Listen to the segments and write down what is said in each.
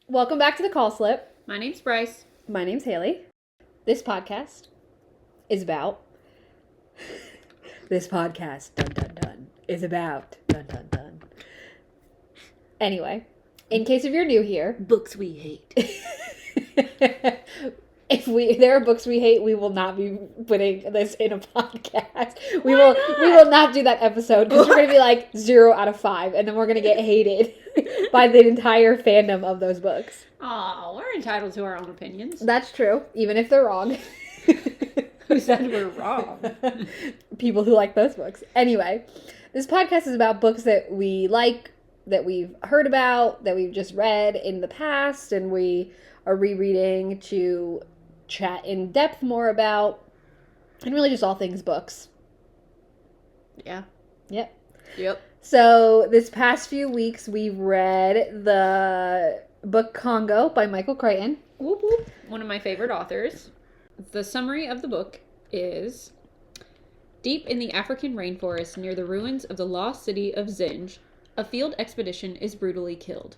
Welcome back to the Call Slip. My name's Bryce. My name's Haley. This podcast is about. This podcast, dun dun dun, is about. Dun dun dun. Anyway, in case if you're new here, Books we hate. if there are books we hate, we will not be putting this in a podcast. We will not do that episode because we're gonna be like 0 out of 5, and then we're gonna get hated by the entire fandom of those books. Oh, we're entitled to our own opinions. That's true, even if they're wrong. Who said we're wrong? People who like those books. Anyway, this podcast is about books that we like, that we've heard about, that we've just read in the past, and we are rereading to chat in depth more about, and really just all things books. Yeah. Yep. Yep. So this past few weeks, we've read the book Congo by Michael Crichton. Whoop, whoop. One of my favorite authors. The summary of the book is: deep in the African rainforest near the ruins of the lost city of Zinj, a field expedition is brutally killed.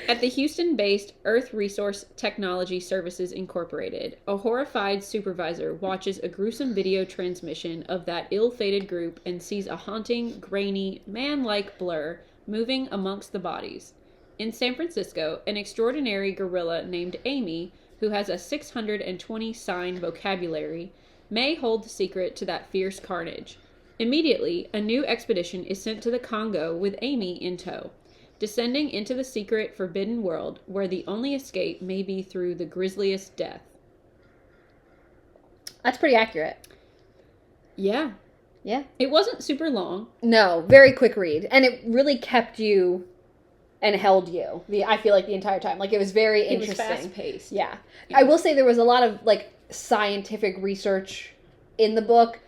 At the Houston-based Earth Resource Technology Services Incorporated, a horrified supervisor watches a gruesome video transmission of that ill-fated group and sees a haunting, grainy, man-like blur moving amongst the bodies. In San Francisco, an extraordinary gorilla named Amy, who has a 620 sign vocabulary, may hold the secret to that fierce carnage. Immediately, a new expedition is sent to the Congo with Amy in tow, descending into the secret forbidden world where the only escape may be through the grisliest death. That's pretty accurate. Yeah. Yeah. It wasn't super long. No, very quick read. And it really kept you and held you. I feel like the entire time. Like, it was very interesting. It was fast-paced. Yeah. I will say there was a lot of, like, scientific research in the book,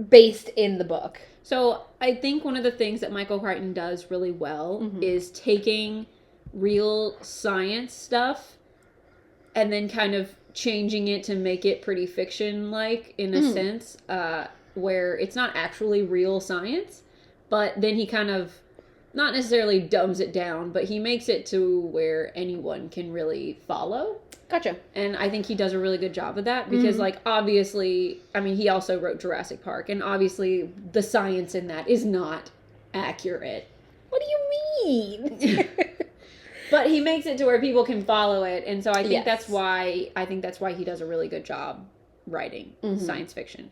based in the book. So I think one of the things that Michael Crichton does really well is taking real science stuff and then kind of changing it to make it pretty fiction-like in a sense, where it's not actually real science, but then he kind of not necessarily dumbs it down, but he makes it to where anyone can really follow. Gotcha. And I think he does a really good job of that because, like, obviously, I mean, he also wrote Jurassic Park, and obviously the science in that is not accurate. What do you mean? But he makes it to where people can follow it, and so I think Yes. that's why he does a really good job writing science fiction.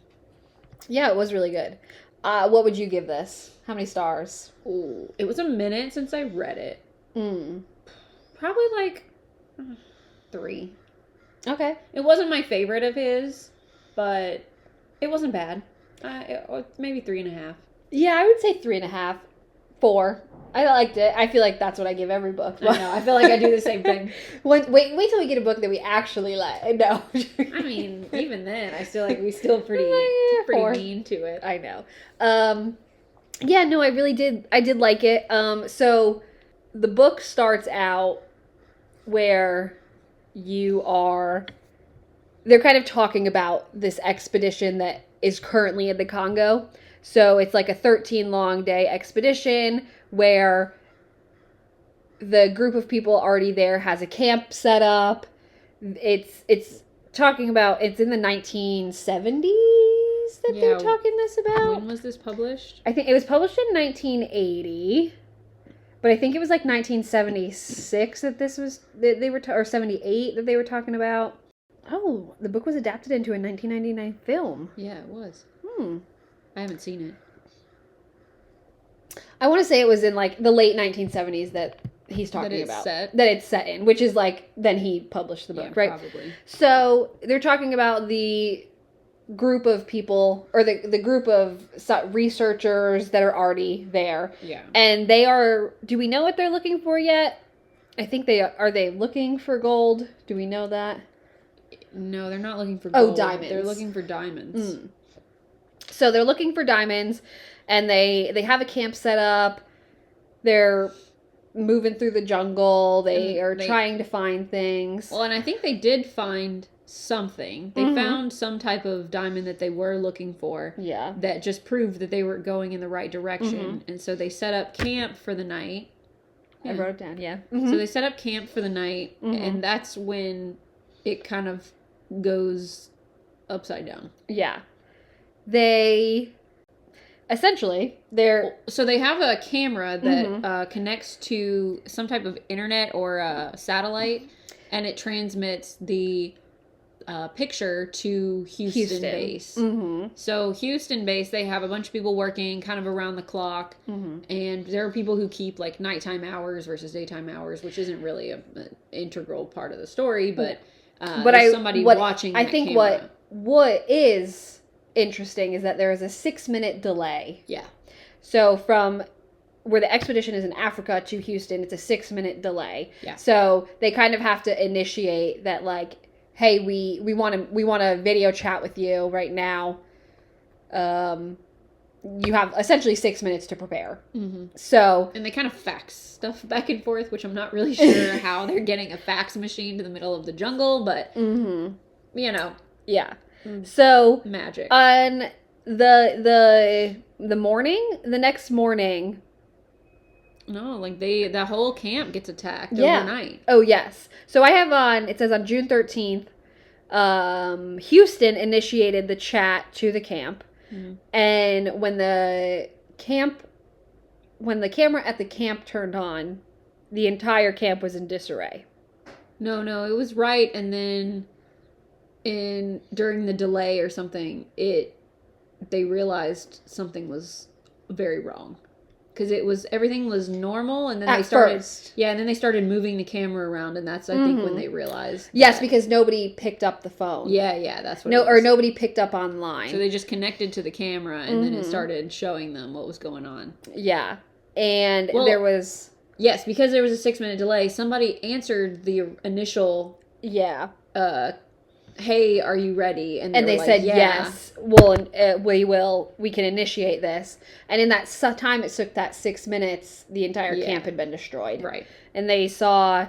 Yeah, it was really good. What would you give this? How many stars? Ooh, it was a minute since I read it. Probably like 3. Okay. It wasn't my favorite of his, but it wasn't bad. Maybe 3.5. Yeah, I would say 3.5, 4. I liked it. I feel like that's what I give every book. I know. I feel like I do the same thing. Wait till we get a book that we actually like. No. I mean, even then, we still pretty Four. mean to it. I know. Yeah, no, I really did. I did like it. So the book starts out where they're kind of talking about this expedition that is currently in the Congo. So it's like a 13 long day expedition where the group of people already there has a camp set up. It's talking about, it's in the 1970s that they're talking this about. When was this published? I think it was published in 1980. But I think it was like 1976 that they were, or 78 that they were talking about. Oh, the book was adapted into a 1999 film. Yeah, it was. I haven't seen it. I want to say it was in like the late 1970s that he's talking about. That it's set in, which is like, then he published the book, right? Probably. So they're talking about the group of people, or the group of researchers that are already there. Yeah. And they are, do we know what they're looking for yet? I think are they looking for gold? Do we know that? No, they're not looking for gold. Oh, diamonds. They're looking for diamonds. So they're looking for diamonds, and they have a camp set up. They're moving through the jungle. They are trying to find things. Well, and I think they did find something. They found some type of diamond that they were looking for. Yeah. That just proved that they were going in the right direction. And so they set up camp for the night. I wrote it down, yeah. So they set up camp for the night, Mm-hmm. and that's when it kind of goes upside down. Yeah. They're So they have a camera that Mm-hmm. connects to some type of internet or a satellite, and it transmits the picture to Houston base. Mm-hmm. So Houston base, they have a bunch of people working kind of around the clock, and there are people who keep like nighttime hours versus daytime hours, which isn't really an integral part of the story, but there's somebody watching. I think camera. what is interesting is that there is a 6-minute delay. Yeah. So from where the expedition is in Africa to Houston, it's a 6-minute delay. Yeah. So they kind of have to initiate that, like, hey, we want to video chat with you right now. You have essentially 6 minutes to prepare. Mm-hmm. So, and they kind of fax stuff back and forth, which I'm not really sure how they're getting a fax machine to the middle of the jungle, but you know, yeah. So magic. On the next morning. No, like the whole camp gets attacked overnight. Oh, yes. So I have it says on June 13th, Houston initiated the chat to the camp. Mm-hmm. And when the camera at the camp turned on, the entire camp was in disarray. No, it was right. And then during the delay or something, they realized something was very wrong. Because everything was normal, and then and then they started moving the camera around, and that's I think when they realized. Yes, because nobody picked up the phone. Yeah, that's what. Or nobody picked up online. So they just connected to the camera, and then it started showing them what was going on. Yeah, and there was because there was a 6-minute delay. Somebody answered the initial. Yeah. Hey, are you ready? And they said, yes, we can initiate this. And in that time it took that 6 minutes, the entire camp had been destroyed. Right. And they saw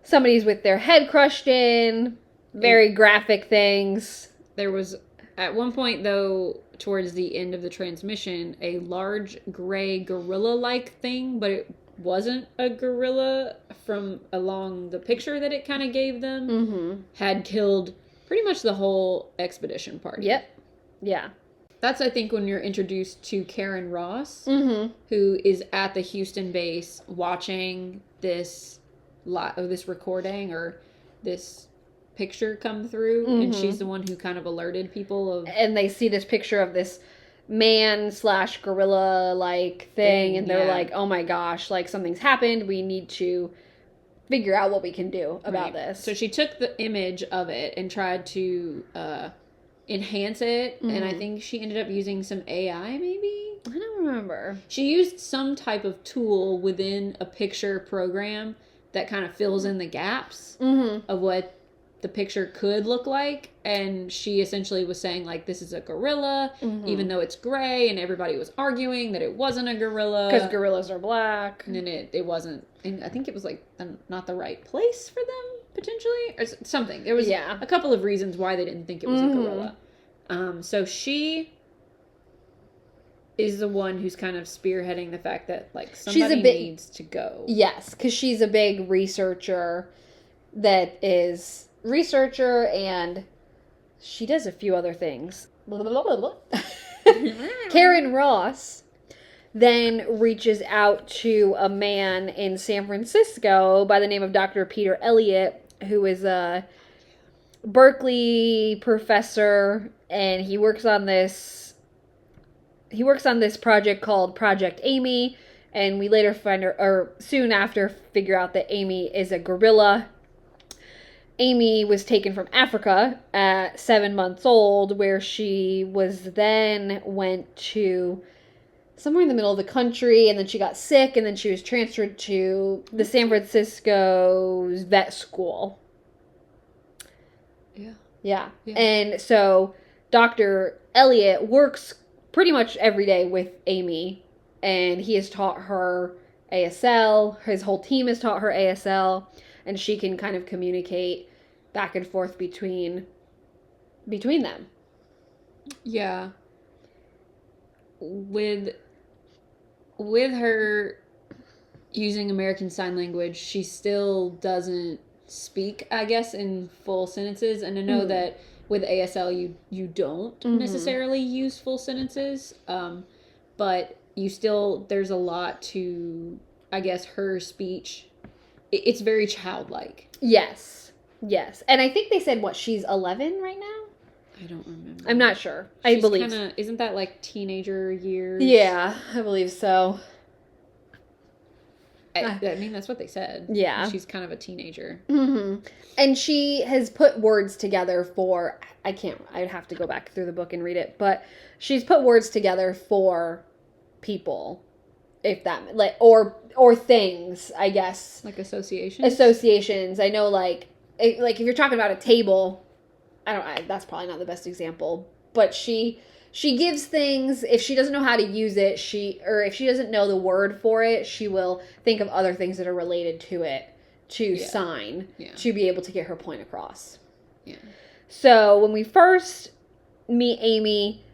somebody's with their head crushed in, very graphic things. There was, at one point though, towards the end of the transmission, a large gray gorilla-like thing, but it wasn't a gorilla from along the picture that it kind of gave them, had killed pretty much the whole expedition party. Yep. Yeah. That's, I think, when you're introduced to Karen Ross, who is at the Houston base watching this recording or this picture come through, and she's the one who kind of alerted people of... And they see this picture of this man/gorilla like thing, and they're like, oh my gosh, like something's happened, we need to figure out what we can do about this. So she took the image of it and tried to enhance it, and I think she ended up using some AI, maybe? I don't remember. She used some type of tool within a picture program that kind of fills in the gaps of what the picture could look like, and she essentially was saying, like, this is a gorilla, even though it's gray, and everybody was arguing that it wasn't a gorilla. Because gorillas are black. And then it wasn't, and I think it was, like, not the right place for them, potentially, or something. There was a couple of reasons why they didn't think it was a gorilla. So she is the one who's kind of spearheading the fact that, like, somebody needs to go. Yes, because she's a big researcher and she does a few other things. Karen Ross then reaches out to a man in San Francisco by the name of Dr. Peter Elliott, who is a Berkeley professor, and he works on this project called Project Amy, and we later soon after figure out that Amy is a gorilla. Amy was taken from Africa at 7 months old, where she went to somewhere in the middle of the country, and then she got sick, and then she was transferred to the San Francisco's vet school. Yeah. And so Dr. Elliott works pretty much every day with Amy, and he has taught her ASL. His whole team has taught her ASL, and she can kind of communicate back and forth between them. Yeah. With her using American Sign Language, she still doesn't speak, I guess, in full sentences. And I know that with ASL, you don't necessarily use full sentences, but you still, there's a lot to, I guess, her speech. It's very childlike. Yes. And I think they said, she's 11 right now? I don't remember. I'm not sure. She's I believe. Isn't that like teenager years? Yeah, I believe so. I mean, that's what they said. Yeah. She's kind of a teenager. Mm-hmm. And she has put words together for, I'd have to go back through the book and read it, but she's put words together for people, if that, like, or things, I guess. Like associations? Associations. I know, like if you're talking about a table, that's probably not the best example, but she gives things. If she doesn't know how to use it, if she doesn't know the word for it, she will think of other things that are related to it to sign to be able to get her point across. Yeah. So when we first meet Amy,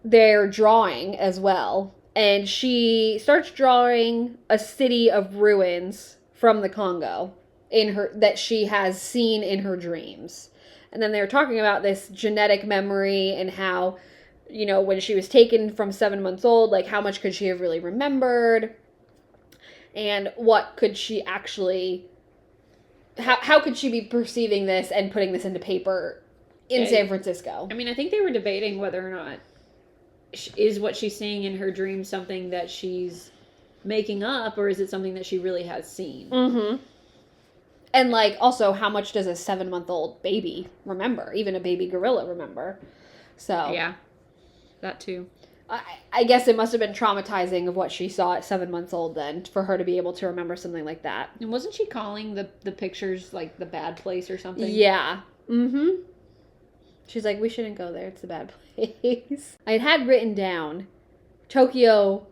they're drawing as well, and she starts drawing a city of ruins from the Congo that she has seen in her dreams. And then they were talking about this genetic memory and how, when she was taken from 7 months old, like how much could she have really remembered? And what could she actually, how could she be perceiving this and putting this into paper in San Francisco? I mean, I think they were debating whether or not is what she's seeing in her dream something that she's making up, or is it something that she really has seen? Mm-hmm. And, like, also, how much does a 7-month-old baby remember? Even a baby gorilla remember? So. Yeah. That, too. I guess it must have been traumatizing of what she saw at 7 months old then, for her to be able to remember something like that. And wasn't she calling the pictures, like, the bad place or something? Yeah. Mm-hmm. She's like, we shouldn't go there. It's a bad place. I had written down, Tokyo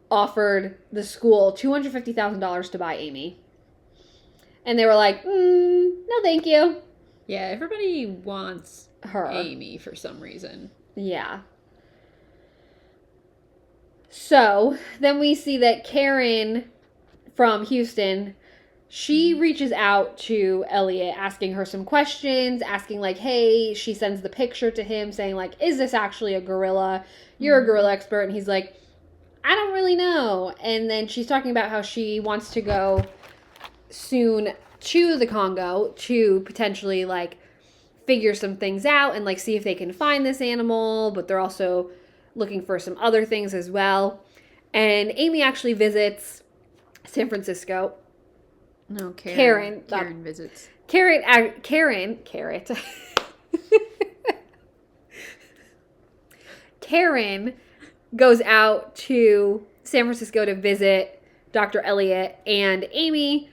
offered the school $250,000 to buy Amy. And they were like, no thank you. Yeah, everybody wants her. Amy for some reason. Yeah. So, then we see that Karen from Houston, she reaches out to Elliot asking her some questions, asking like, hey, she sends the picture to him saying like, is this actually a gorilla? You're a gorilla expert. And he's like, I don't really know. And then she's talking about how she wants to go soon to the Congo to potentially like figure some things out and like see if they can find this animal, but they're also looking for some other things as well. And Amy actually visits San Francisco. No, Karen visits. Carrot. Karen goes out to San Francisco to visit Dr. Elliot, and Amy,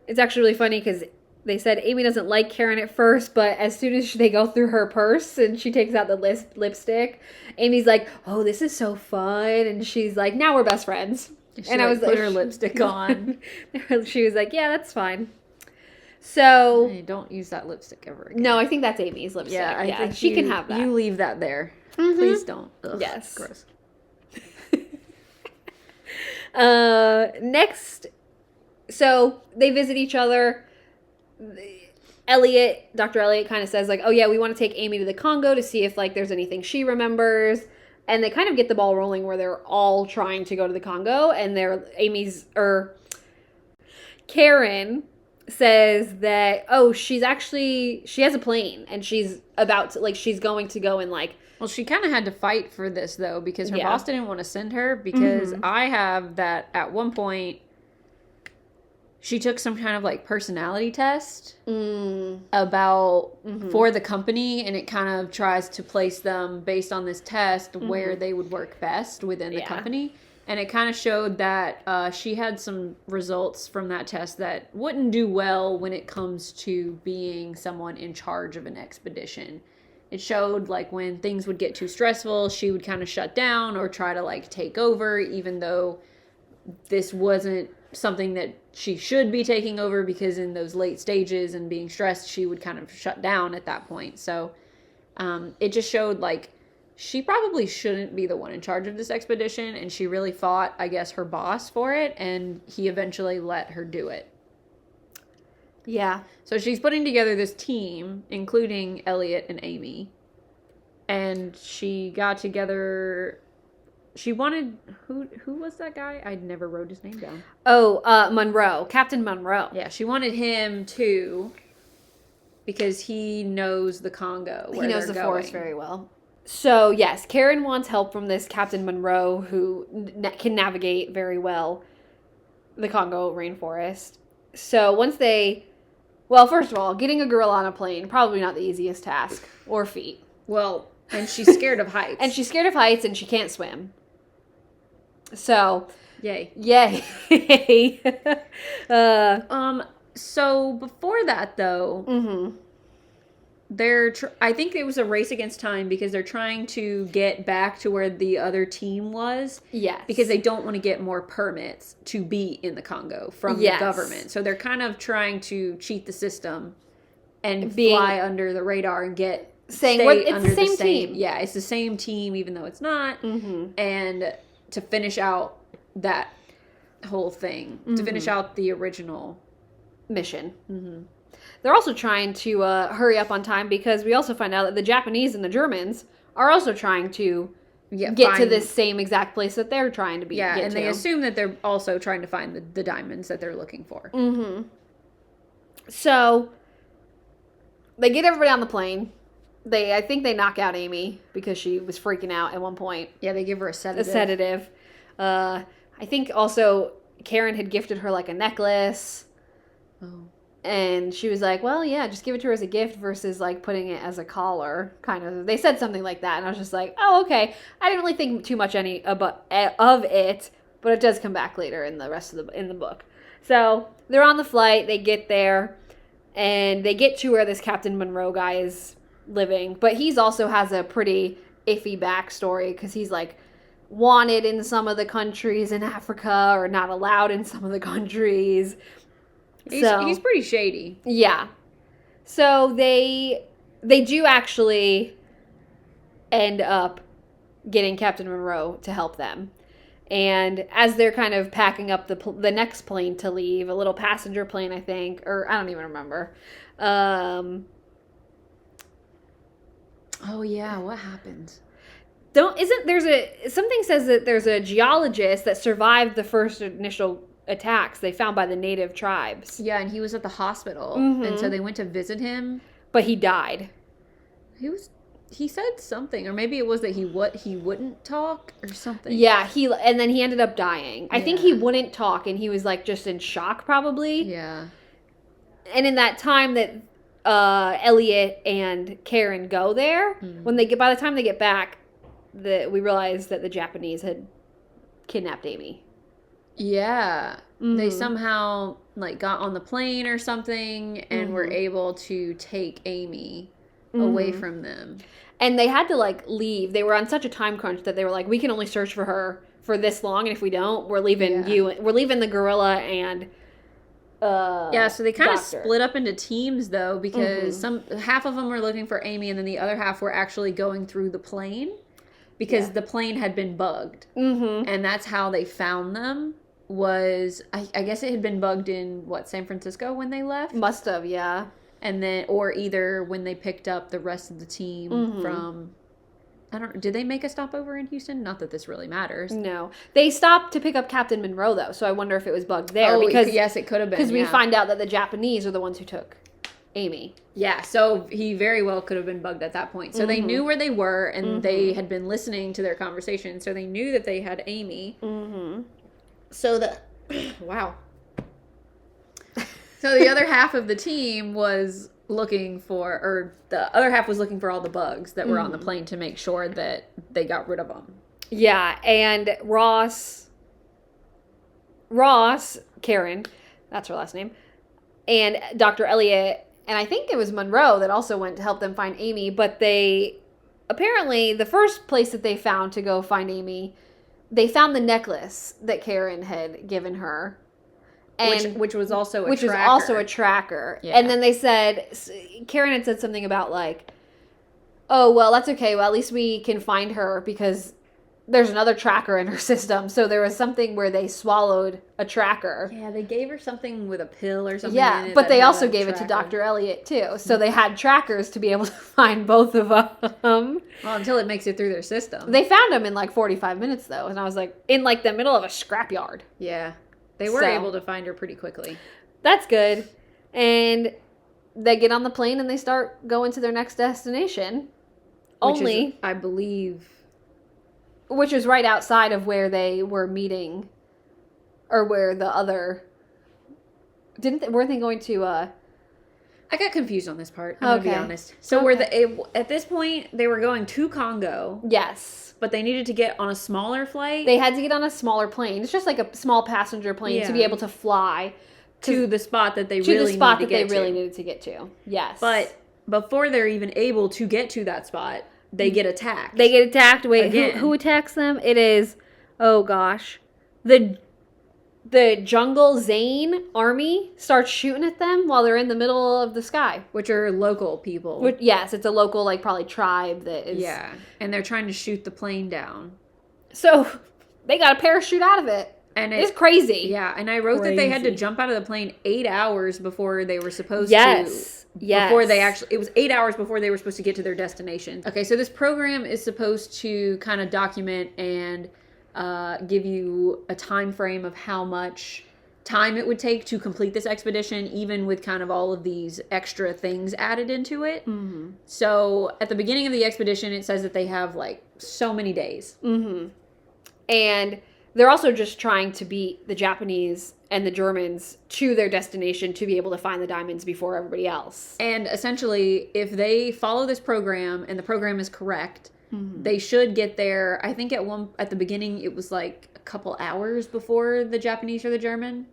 it's actually really funny because they said Amy doesn't like Karen at first, but as soon as they go through her purse and she takes out the lipstick, Amy's like, oh, this is so fun. And she's like, now we're best friends. And I was like, put her lipstick on. She was like, yeah, that's fine. So. Hey, don't use that lipstick ever again. No, I think that's Amy's lipstick. Yeah, I think she can have that. You leave that there. Mm-hmm. Please don't. Ugh, yes. Gross. Next, so they visit each other. Dr. Elliot kind of says like, oh yeah, we want to take Amy to the Congo to see if like there's anything she remembers. And they kind of get the ball rolling where they're all trying to go to the Congo, and Karen says that, oh, she has a plane and she's about to, like, she's going to go and like. Well, she kind of had to fight for this though, because her boss didn't want to send her, because I have that at one point she took some kind of like personality test about for the company, and it kind of tries to place them based on this test where they would work best within the company. And it kind of showed that she had some results from that test that wouldn't do well when it comes to being someone in charge of an expedition. It showed like when things would get too stressful, she would kind of shut down or try to like take over, even though this wasn't something that she should be taking over, because in those late stages and being stressed, she would kind of shut down at that point. So it just showed like she probably shouldn't be the one in charge of this expedition, and she really fought, I guess, her boss for it, and he eventually let her do it. Yeah. So she's putting together this team, including Elliot and Amy, and she got together... She wanted... Who was that guy? I never wrote his name down. Oh, Monroe. Captain Monroe. Yeah, she wanted him too, because he knows the Congo, where he knows the going. forest very well. So, yes, Karen wants help from this Captain Monroe, who can navigate very well the Congo rainforest. So, once they... Well, first of all, getting a girl on a plane, probably not the easiest task. Or feet. Well, and she's scared of heights. And she's scared of heights, and she can't swim. So... Yay. So, before that, though... Mm-hmm. I think it was a race against time because they're trying to get back to where the other team was. Yes. Because they don't want to get more permits to be in the Congo from the government. So they're kind of trying to cheat the system and fly under the radar and get... It's the same team. Yeah, it's the same team even though it's not. Mm-hmm. And to finish out that whole thing. Mm-hmm. To finish out the original... mission. Mm-hmm. They're also trying to hurry up on time because we also find out that the Japanese and the Germans are also trying to get to this same exact place that they're trying to get and they assume that they're also trying to find the diamonds that they're looking for. Mm-hmm. So, they get everybody on the plane. I think they knock out Amy because she was freaking out at one point. Yeah, they give her a sedative. I think also Karen had gifted her like a necklace. Oh. And she was like, well, yeah, just give it to her as a gift versus, like, putting it as a collar, kind of. They said something like that, and I was just like, oh, okay. I didn't really think too much of it, but it does come back later in the rest of the book. So, they're on the flight, they get there, and they get to where this Captain Monroe guy is living. But he's also has a pretty iffy backstory, because he's, like, wanted in some of the countries in Africa, or not allowed in some of the countries. He's pretty shady. Yeah. So they do actually end up getting Captain Monroe to help them. And as they're kind of packing up the next plane to leave, a little passenger plane, I think, or I don't even remember. Oh yeah, what happens? Something says that there's a geologist that survived the first initial attacks they found by the native tribes. Yeah, and he was at the hospital, and so they went to visit him. But he died. He said something, or maybe it was that he wouldn't talk or something. Yeah, and then he ended up dying. I think he wouldn't talk, and he was like just in shock probably. Yeah. And in that time that Elliot and Karen go there, by the time they get back, we realize that the Japanese had kidnapped Amy. Yeah. Mm-hmm. They somehow like got on the plane or something and were able to take Amy away from them. And they had to like leave. They were on such a time crunch that they were like, we can only search for her for this long, and if we don't, we're leaving we're leaving the gorilla and so they kind of split up into teams though, because half of them were looking for Amy and then the other half were actually going through the plane because the plane had been bugged. Mm-hmm. And that's how they found them. I guess it had been bugged in San Francisco when they left? Must have, yeah. And then, or either when they picked up the rest of the team from, did they make a stopover in Houston? Not that this really matters. No. They stopped to pick up Captain Monroe though, so I wonder if it was bugged there. Yes, it could have been. Because we find out that the Japanese are the ones who took Amy. Yeah, so he very well could have been bugged at that point. So they knew where they were, and they had been listening to their conversation, so they knew that they had Amy. Mm-hmm. So wow. So the other half of the team was looking for all the bugs that were on the plane to make sure that they got rid of them. Yeah, and Ross, Karen, that's her last name, and Dr. Elliot, and I think it was Monroe that also went to help them find Amy, but apparently the first place that they found to go find Amy, they found the necklace that Karen had given her. And which was also a tracker. Yeah. And then they said, Karen had said something about like, oh, well, that's okay. Well, at least we can find her because there's another tracker in her system. So there was something where they swallowed a tracker. Yeah, they gave her something with a pill or something. Yeah, in it but that they had also a gave it to tracker. Dr. Elliot, too. So they had trackers to be able to find both of them. Well, until it makes it through their system. They found them in like 45 minutes, though. And I was like, in like the middle of a scrapyard. Yeah. They were So. able to find her pretty quickly. That's good. And they get on the plane and they start going to their next destination. Which Only, is, I believe... which is right outside of where they were meeting, or where the other, weren't they going to, I got confused on this part, I'm Okay. gonna be honest. So at this point, they were going to Congo, yes. but they needed to get on a smaller flight They had to get on a smaller plane. It's just like a small passenger plane to be Yeah. able to fly to the spot that they to really the spot needed that to they get really to. needed to get to. Yes. But before they're even able to get to that spot, they get attacked. they get attacked. Wait, Again. who attacks them? It is, oh gosh, the Jungle Zane army starts shooting at them while they're in the middle of the sky. Which are local people. Which, yes, it's a local, like, probably tribe that is... Yeah, and they're trying to shoot the plane down. So, they got a parachute out of it. And It's crazy. Yeah, and I wrote that they had to Crazy. jump out of the plane 8 hours before they were supposed Yes. to. Yes. Before they actually, it was 8 hours before they were supposed to get to their destination. Okay, so this program is supposed to kind of document and give you a time frame of how much time it would take to complete this expedition, even with kind of all of these extra things added into it. Mm-hmm. So at the beginning of the expedition, it says that they have like so many days. Mm-hmm. And they're also just trying to beat the Japanese and the Germans to their destination to be able to find the diamonds before everybody else. And essentially, if they follow this program and the program is correct, Mm-hmm. they should get there. I think at the beginning it was like a couple hours before the Japanese or the German.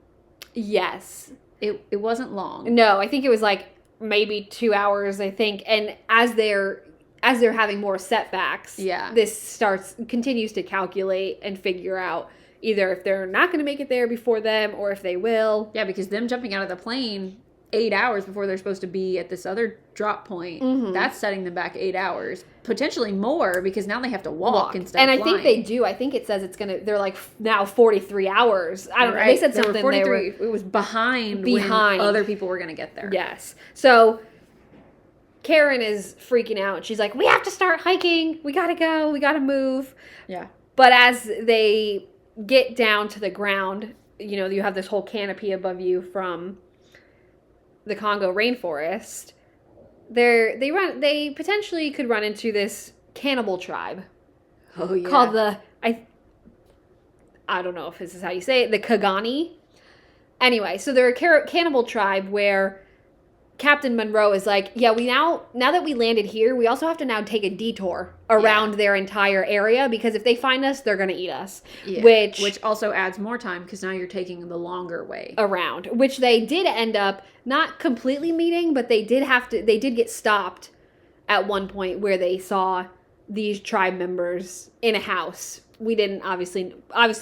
Yes. It wasn't long. No, I think it was like maybe 2 hours, I think. And as they're having more setbacks, Yeah. this continues to calculate and figure out either if they're not going to make it there before them or if they will. Yeah, because them jumping out of the plane 8 hours before they're supposed to be at this other drop point, Mhm. that's setting them back 8 hours. Potentially more, because now they have to walk instead And of I think flying. they do. I think it says they're like now 43 hours. I don't know. They Right. said They were something 43. It was behind when other people were going to get there. Yes. So Karen is freaking out. She's like, we have to start hiking. We got to go. We got to move. Yeah. But as they get down to the ground, you have this whole canopy above you from the Congo rainforest. They potentially could run into this cannibal tribe Oh, yeah. called I don't know if this is how you say it, the Kagani. Anyway, so they're a cannibal tribe where Captain Monroe is like, yeah, now that we landed here, we also have to now take a detour around their entire area because if they find us, they're going to eat us. Yeah. Which also adds more time because now you're taking the longer way. around, which they did end up not completely meeting, but they did get stopped at one point where they saw these tribe members in a house. We didn't obviously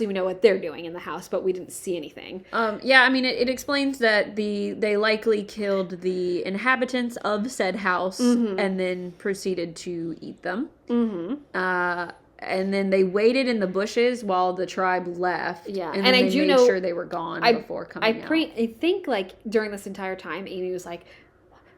we know what they're doing in the house, but we didn't see anything. Yeah, I mean, it explains that they likely killed the inhabitants of said house and then proceeded to eat them. Mm-hmm. And then they waited in the bushes while the tribe left. Yeah, and and then I they do made know- sure they were gone before coming out. I think like during this entire time, Amy was like,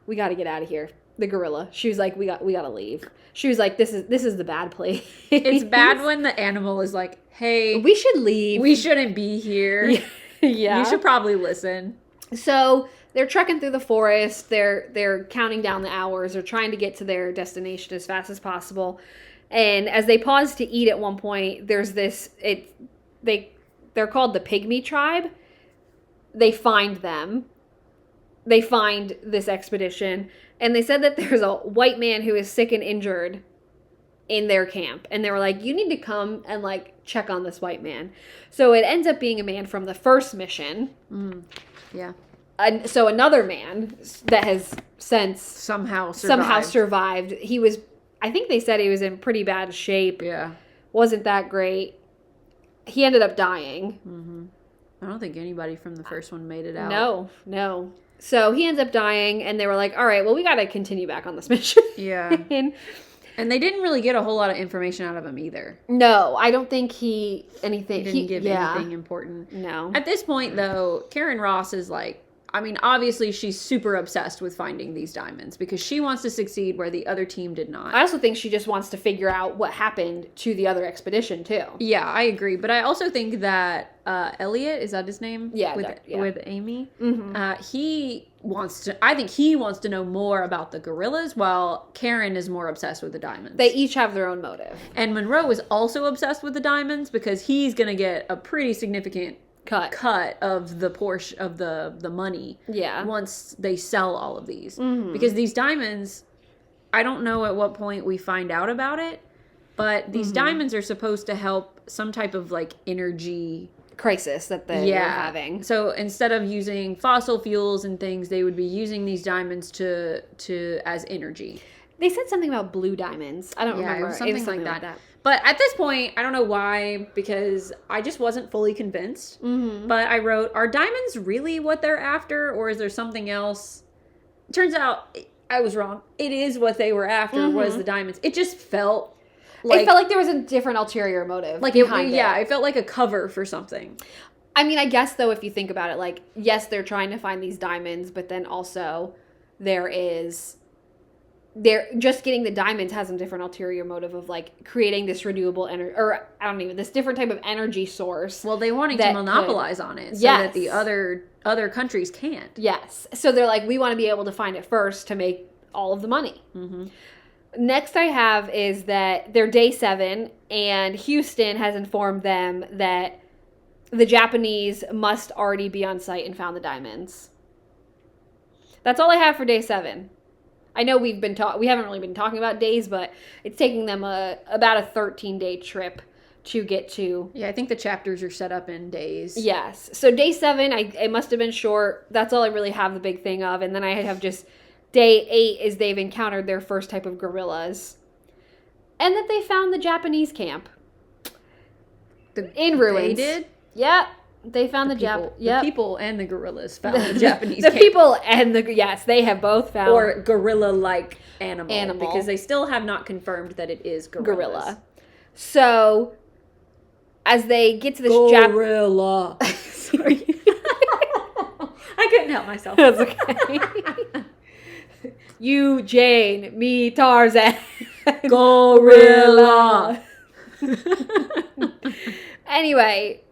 "We got to get out of here." The gorilla. She was like, "We got to leave." She was like, "This is the bad place." It's bad when the animal is like, "Hey, we should leave. we shouldn't be here. Yeah. You should probably listen." So they're trekking through the forest. They're counting down the hours. They're trying to get to their destination as fast as possible. And as they pause to eat at one point, there's this. They're called the Pygmy tribe. They find them. They find this expedition, and they said that there's a white man who is sick and injured in their camp, and they were like, "You need to come and like check on this white man." So it ends up being a man from the first mission. Yeah. And so another man that has since Somehow survived. I think they said he was in pretty bad shape. Yeah. Wasn't that great. He ended up dying. I don't think anybody from the first one made it out. No. So he ends up dying, and they were like, all right, well, we got to continue back on this mission. Yeah. And they didn't really get a whole lot of information out of him either. No, I don't think he Didn't give anything important. No. At this point, though, Karen Ross is like, I mean, obviously she's super obsessed with finding these diamonds because she wants to succeed where the other team did not. I also think she just wants to figure out what happened to the other expedition, too. Yeah, I agree. But I also think that Elliot, is that his name? Yeah, with Amy. Mm-hmm. I think he wants to know more about the gorillas, while Karen is more obsessed with the diamonds. They each have their own motive. And Monroe is also obsessed with the diamonds because he's going to get a pretty significant cut of the portion of the money. Yeah. Once they sell all of these. Mm-hmm. Because these diamonds, I don't know at what point we find out about it, but these diamonds are supposed to help some type of like energy crisis that they're having. So instead of using fossil fuels and things, they would be using these diamonds to as energy. They said something about blue diamonds. I don't remember. It was something like that. But at this point, I don't know why, because I just wasn't fully convinced. Mm-hmm. But I wrote, are diamonds really what they're after, or is there something else? Turns out I was wrong. It is what they were after, was the diamonds. It just felt like... It felt like there was a different ulterior motive behind it. Yeah, it felt like a cover for something. I mean, I guess, though, if you think about it, like, yes, they're trying to find these diamonds, but then also they're just getting the diamonds has a different ulterior motive of like creating this renewable energy, or this different type of energy source. Well, they wanting to monopolize on it so that the other countries can't. Yes. So they're like, we want to be able to find it first to make all of the money. Mm-hmm. Next I have is that they're day 7 and Houston has informed them that the Japanese must already be on site and found the diamonds. That's all I have for day 7. I know we haven't really been talking about days, but it's taking them about a 13-day trip to get to. Yeah, I think the chapters are set up in days. Yes. So day 7, it must have been short. That's all I really have the big thing of. And then I have just day 8 is they've encountered their first type of gorillas. And that they found the Japanese camp. In ruins. They did? Yep. They found the people and the gorillas found the Japanese the camp. people and yes, they have both found. Or gorilla-like animal. Because they still have not confirmed that it is gorilla. So, as they get to this gorilla. Sorry. I couldn't help myself. That's okay. You, Jane, me, Tarzan. Gorilla. Anyway,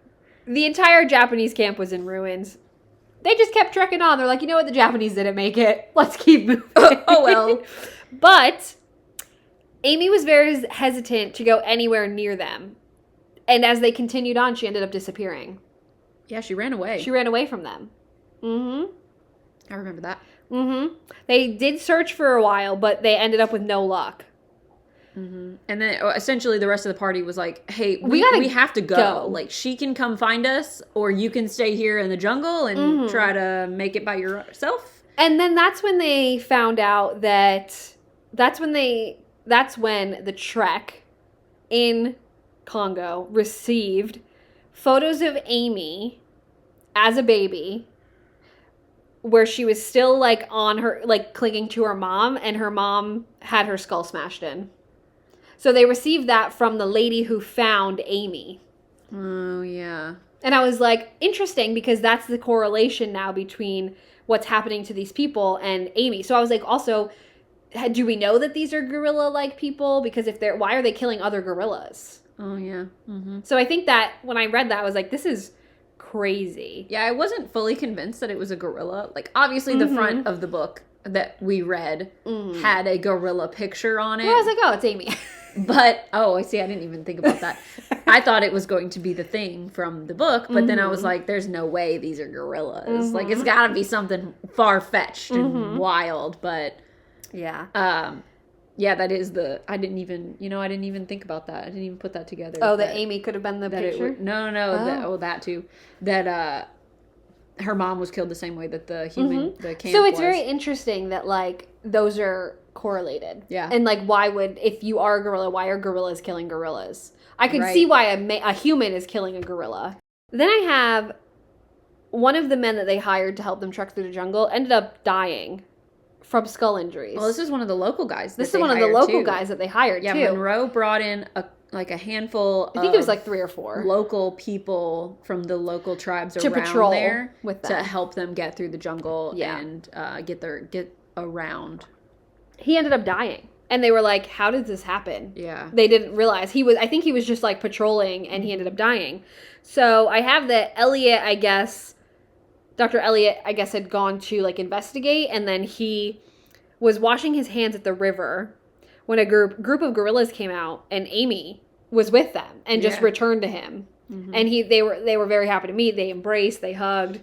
the entire Japanese camp was in ruins. They just kept trekking on. They're like, you know what? The Japanese didn't make it. Let's keep moving. Oh, well. But Amy was very hesitant to go anywhere near them. And as they continued on, she ended up disappearing. Yeah, she ran away. She ran away from them. Mm-hmm. I remember that. Mm-hmm. They did search for a while, but they ended up with no luck. Mm-hmm. And then essentially the rest of the party was like, hey, we have to go. Like, she can come find us, or you can stay here in the jungle and try to make it by yourself. And then that's when they found out that that's when the Trek in Congo received photos of Amy as a baby, where she was still like on her, like clinging to her mom, and her mom had her skull smashed in. So they received that from the lady who found Amy. Oh, yeah. And I was like, interesting, because that's the correlation now between what's happening to these people and Amy. So I was like, also, do we know that these are gorilla-like people? Because why are they killing other gorillas? Oh, yeah. Mm-hmm. So I think that when I read that, I was like, this is crazy. Yeah, I wasn't fully convinced that it was a gorilla. Like, obviously the front of the book that we read had a gorilla picture on it. Well, I was like, oh, it's Amy. But, I see, I didn't even think about that. I thought it was going to be the thing from the book, but then I was like, there's no way these are gorillas. Like, it's gotta be something far-fetched and wild, but... Yeah. Yeah, that is I didn't even think about that. I didn't even put that together. Oh, that Amy could have been the picture? No. That too. That, her mom was killed the same way that the camp So it's was. very interesting that, like, those are correlated. Yeah. And, like, if you are a gorilla, why are gorillas killing gorillas? I could see why a human is killing a gorilla. Then I have one of the men that they hired to help them trek through the jungle ended up dying from skull injuries. Well, this is one of the local guys. This is one of the local guys that they hired, too. Yeah, Monroe brought in a handful. I think it was like 3 or 4 local people from the local tribes to around patrol there with them. to help them get through the jungle and get around. He ended up dying. And they were like, how did this happen? Yeah. They didn't realize. I think he was just like patrolling and he ended up dying. So I have that Elliot, I guess, Dr. Elliot, I guess, had gone to like investigate. And then he was washing his hands at the river when a group of gorillas came out and Amy was with them and just returned to him. Mm-hmm. And they were very happy to meet. They embraced, they hugged.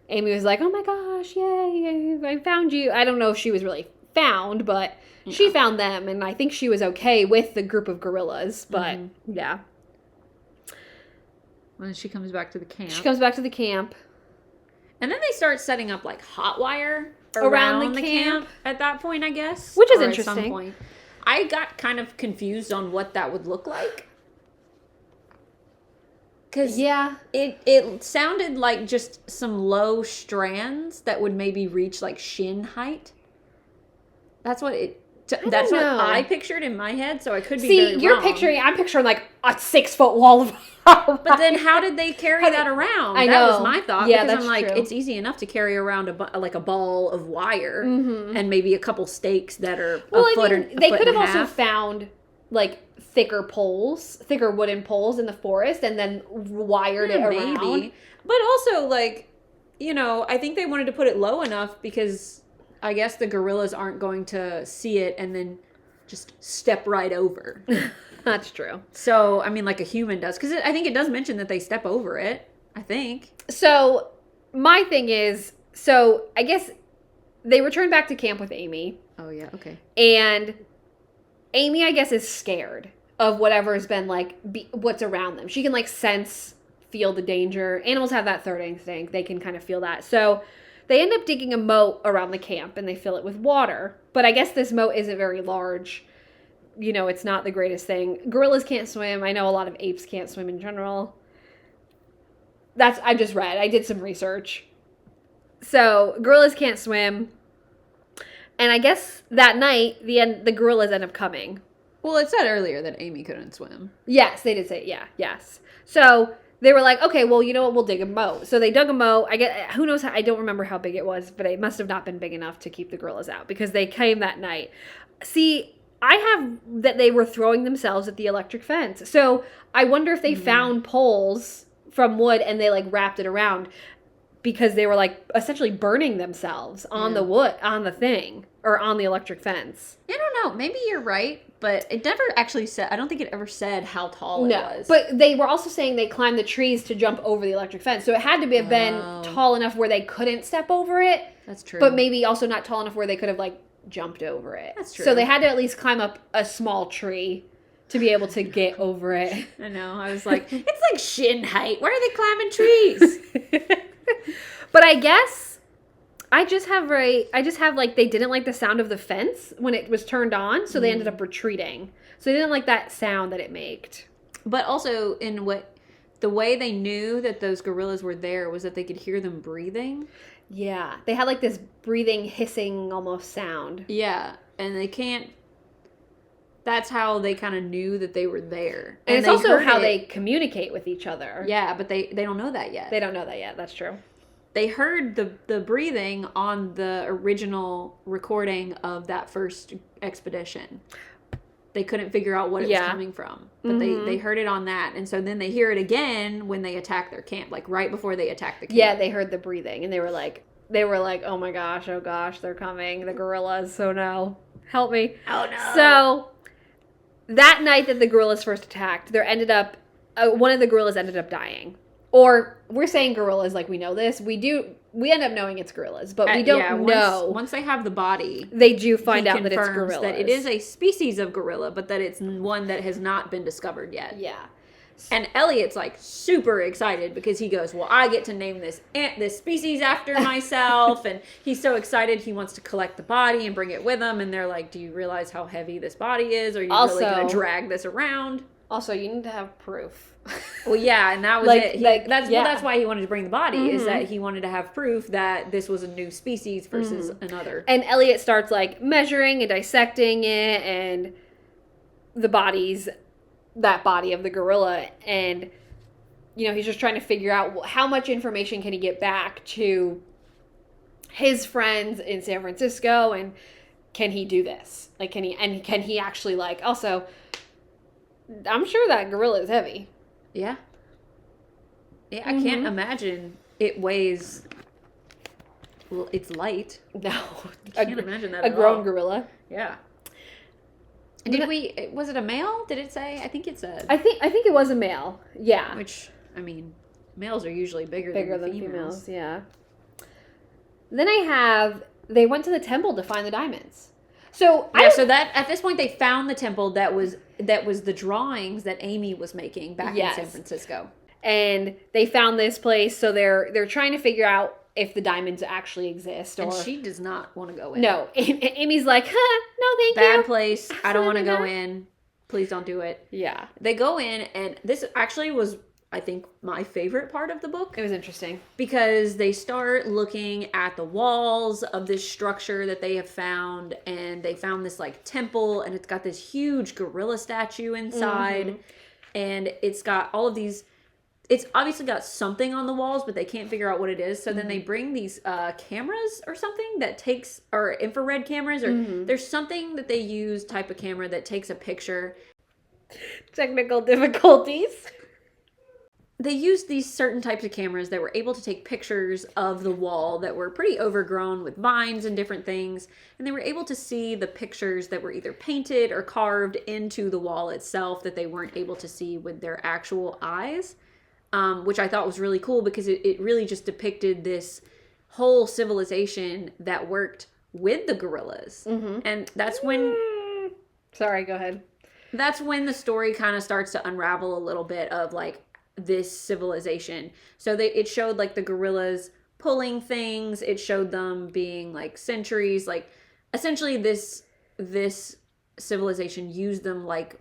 Amy was like, oh my gosh, yay, I found you. I don't know if she was really found, but she found them, and I think she was okay with the group of gorillas, but yeah. When she comes back to the camp. And then they start setting up like hot wire around the camp at that point, I guess. Which is interesting. At some point. I got kind of confused on what that would look like. Because it sounded like just some low strands that would maybe reach like shin height. That's what what I pictured in my head, so I could be very wrong. I'm picturing like a 6-foot wall of But then how did they carry that around? I know. That was my thought. Yeah, because I'm like, true. It's easy enough to carry around a ball of wire and maybe a couple stakes that are a foot and a they foot could have and a also half. found like thicker wooden poles in the forest and then wired it around. Maybe. But also like, I think they wanted to put it low enough because I guess the gorillas aren't going to see it and then just step right over. That's true. So, I mean, like a human does. Because I think it does mention that they step over it. I think. So, my thing is, I guess they return back to camp with Amy. Oh, yeah. Okay. And Amy, I guess, is scared of whatever's been, like, what's around them. She can, like, feel the danger. Animals have that third instinct. They can kind of feel that. So, they end up digging a moat around the camp, and they fill it with water. But I guess this moat isn't very large. It's not the greatest thing. Gorillas can't swim. I know a lot of apes can't swim in general. I just read. I did some research. So, gorillas can't swim. And I guess that night, the gorillas end up coming. Well, it said earlier that Amy couldn't swim. Yes, they did say, yes. So, they were like, okay, well, you know what? We'll dig a moat. So they dug a moat. Who knows? I don't remember how big it was, but it must have not been big enough to keep the gorillas out because they came that night. See, I have that they were throwing themselves at the electric fence. So I wonder if they found poles from wood and they like wrapped it around because they were like essentially burning themselves on the wood, on the thing, or on the electric fence. I don't know. Maybe you're right. But it never actually said, I don't think it ever said how tall it was. But they were also saying they climbed the trees to jump over the electric fence. So it had to have been tall enough where they couldn't step over it. That's true. But maybe also not tall enough where they could have like jumped over it. That's true. So they had to at least climb up a small tree to be able to get over it. I know. I was like, it's like shin height. Why are they climbing trees? But I guess I just have like they didn't like the sound of the fence when it was turned on, so they ended up retreating. So they didn't like that sound that it made. But also the way they knew that those gorillas were there was that they could hear them breathing. Yeah, they had like this breathing, hissing almost sound. Yeah, and they can't. That's how they kind of knew that they were there. And it's also how they communicate with each other. Yeah, but they don't know that yet. They don't know that yet. That's true. They heard the breathing on the original recording of that first expedition. They couldn't figure out what it was coming from. But they heard it on that. And so then they hear it again when they attack their camp, like right before they attack the camp. Yeah, they heard the breathing and they were like, oh my gosh, they're coming. The gorillas. Oh no. Help me. Oh no. So that night that the gorillas first attacked, one of the gorillas ended up dying. Or we're saying gorillas like we know this. We end up knowing it's gorillas, but we don't know. Once they have the body, they do find out that it's gorillas. That it is a species of gorilla, but that it's one that has not been discovered yet. Yeah. And Elliot's like super excited because he goes, well, I get to name this species after myself. And he's so excited he wants to collect the body and bring it with him. And they're like, do you realize how heavy this body is? Are you really going to drag this around? Also, you need to have proof. Well, yeah, and that was Like- it. like, Well, yeah. that's why he wanted to bring the body, is Mhm. that he wanted to have proof that this was a new species versus another. And Elliot starts like measuring and dissecting it and that body of the gorilla, and he's just trying to figure out how much information can he get back to his friends in San Francisco, and can he do this? Like, can he actually, like, also, I'm sure that gorilla is heavy. Yeah. Yeah, I can't imagine it weighs. Well, it's light. No, I can't imagine that. A at grown all. gorilla. Yeah. Was it a male? Did it say? I think it said. I think it was a male. Yeah. Which, I mean, males are usually bigger than females. Yeah. Then they went to the temple to find the diamonds. So so that at this point they found the temple that was the drawings that Amy was making back in San Francisco. And they found this place, so they're trying to figure out if the diamonds actually exist. And she does not want to go in. No, Amy's like, no, thank you. Bad place. I don't want to go in. Please don't do it. Yeah. They go in, and this actually was, I think, my favorite part of the book. It was interesting. Because they start looking at the walls of this structure that they have found, and they found this, like, temple, and it's got this huge gorilla statue inside, and it's got all of these... It's obviously got something on the walls, but they can't figure out what it is. So then they bring these cameras or something or infrared cameras, or there's something that they use, type of camera that takes a picture. Technical difficulties. They used these certain types of cameras that were able to take pictures of the wall that were pretty overgrown with vines and different things. And they were able to see the pictures that were either painted or carved into the wall itself that they weren't able to see with their actual eyes. Which I thought was really cool because it really just depicted this whole civilization that worked with the gorillas. And that's when... Sorry, go ahead. That's when the story kind of starts to unravel a little bit of, like, this civilization. So it showed, like, the gorillas pulling things. It showed them being, like, sentries. Like, essentially this civilization used them like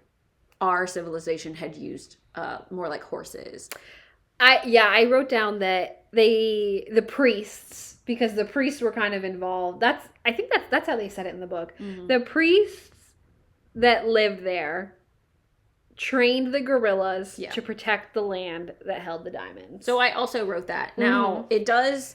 our civilization had used more like horses. I wrote down that the priests, because the priests were kind of involved. I think that's how they said it in the book. The priests that lived there trained the gorillas to protect the land that held the diamonds. So I also wrote that. Now, it does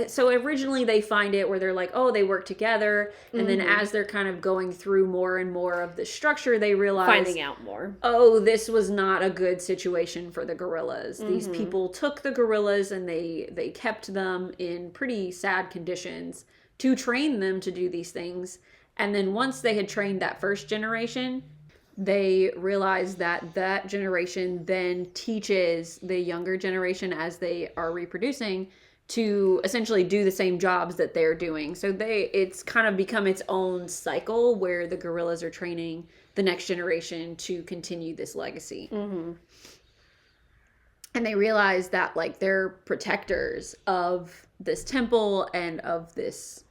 so originally they find it where they're like, oh, they work together. And then as they're kind of going through more and more of the structure, they realize... Finding out more. Oh, this was not a good situation for the gorillas. These people took the gorillas and they kept them in pretty sad conditions to train them to do these things. And then once they had trained that first generation, they realized that generation then teaches the younger generation as they are reproducing to essentially do the same jobs that they're doing. So it's kind of become its own cycle where the gorillas are training the next generation to continue this legacy. And they realize that, like, they're protectors of this temple and of this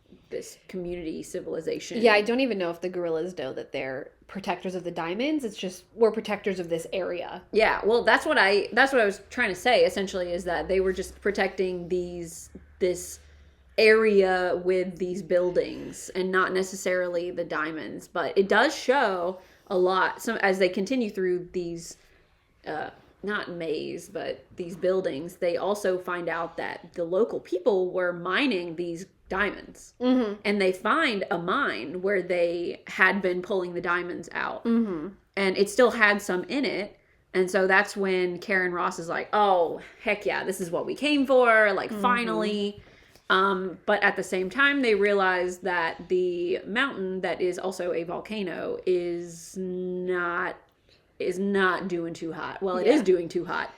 community civilization. Yeah, I don't even know if the gorillas know that they're protectors of the diamonds. It's just, we're protectors of this area. Yeah, well, that's what I was trying to say, essentially, is that they were just protecting this area with these buildings and not necessarily the diamonds. But it does show a lot, as they continue through these not maze, but these buildings, they also find out that the local people were mining these diamonds. And they find a mine where they had been pulling the diamonds out. And it still had some in it. And so that's when Karen Ross is like, oh, heck yeah, this is what we came for. Like, finally. But at the same time, they realize that the mountain that is also a volcano is not doing too hot. Well, it is doing too hot.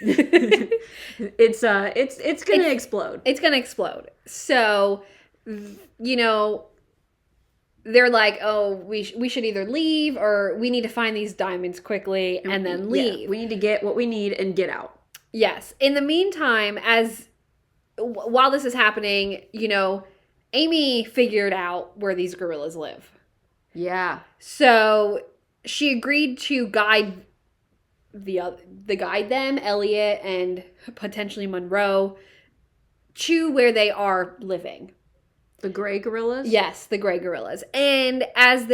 It's gonna explode. It's gonna explode. So, they're like, oh, we should either leave or we need to find these diamonds quickly and then leave. Yeah, we need to get what we need and get out. Yes. In the meantime, while this is happening, Amy figured out where these gorillas live. Yeah. So she agreed to guide them, Elliot and potentially Monroe, to where they are living. The gray gorillas? Yes, the gray gorillas. And as